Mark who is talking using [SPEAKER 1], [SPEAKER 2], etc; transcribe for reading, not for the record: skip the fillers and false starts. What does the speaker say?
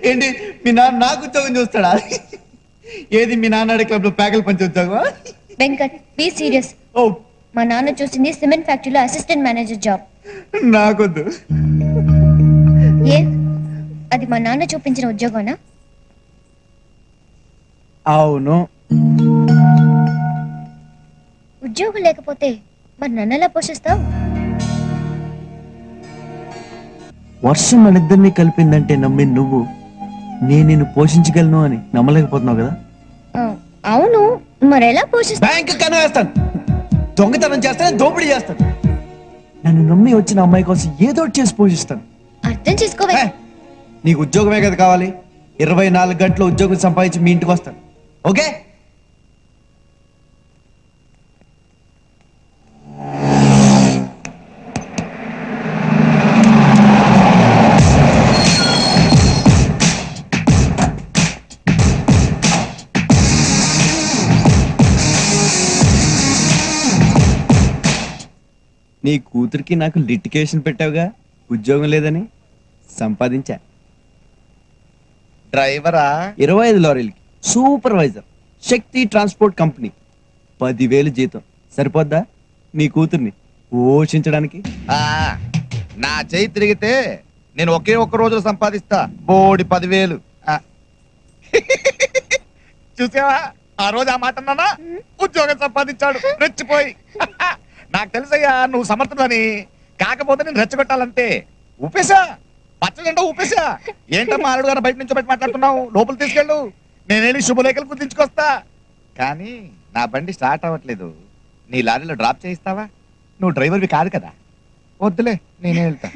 [SPEAKER 1] ఏంటి మీ నాన్న నాకు ఉద్యోగం చూస్తాడా? ఏది మీ నాన్న క్లబ్ లో ప్యాకల్ పంచి ఉద్యోగం?
[SPEAKER 2] Venkat be serious.
[SPEAKER 1] ఓ
[SPEAKER 2] మా నాన్న చూసింది సిమెంట్ ఫ్యాక్టరీలో అసిస్టెంట్ మేనేజర్ జాబ్.
[SPEAKER 1] నాకొద్దు.
[SPEAKER 2] ఏ అది మా నాన్న చూపించిన ఉద్యోగమా?
[SPEAKER 1] అవును.
[SPEAKER 2] ఉద్యోగం లేకపోతే మరి నన్నెలా పోషిస్తావు?
[SPEAKER 1] వర్షం మన ఇద్దరిని కలిపిందంటే నమ్మి నువ్వు నేను నిన్ను పోషించగలను అని నమ్మలేకపోతున్నావు కదా?
[SPEAKER 2] అవును, మరి ఎలా పోషిస్తా?
[SPEAKER 1] బ్యాంక్ కను వేస్తాను, దొంగతనం చేస్తాను, దోపిడీ చేస్తాను. నన్ను నమ్మి వచ్చిన అమ్మాయి కోసం ఏదో చేసి పోషిస్తాను.
[SPEAKER 2] అర్థం చేసుకోవే.
[SPEAKER 1] నీకు ఉద్యోగమే కదా కావాలి? 24 గంటలు ఉద్యోగం సంపాదించి మీ ఇంటికి వస్తాను. ఓకే? నీ కూతురికి నాకు లిటికేషన్ పెట్టావుగా, ఉద్యోగం లేదని. సంపాదించా.
[SPEAKER 3] డ్రైవరా?
[SPEAKER 1] 25 లారీలకి సూపర్వైజర్, శక్తి ట్రాన్స్పోర్ట్ కంపెనీ. 10,000 జీతం సరిపోద్దా నీ కూతుర్ని పోషించడానికి?
[SPEAKER 3] నా చేయి తిరిగితే నేను ఒకే ఒక్క రోజులో సంపాదిస్తా బోడి 10,000. చూసావా ఆ రోజు ఆ మాట అన్నానా? ఉద్యోగం సంపాదించాడు రెచ్చిపోయి. నాకు తెలుసయ్యా నువ్వు సమర్థులని. కాకపోతే నేను రెచ్చగొట్టాలంతే. ఊపేశా, పచ్చజెండా ఊపేశా. ఏంటమ్మా అల్లుడు గారు బయట నుంచి బయట మాట్లాడుతున్నావు? లోపల తీసుకెళ్ళు, నేనేళ్ళి శుభలేఖలు గుర్తించుకొస్తా. కానీ నా బండి స్టార్ట్ అవ్వట్లేదు. నీ లారీలో డ్రాప్ చేయిస్తావా? నువ్వు డ్రైవర్వి కాదు కదా. వద్దులే, నేనే వెళ్తా.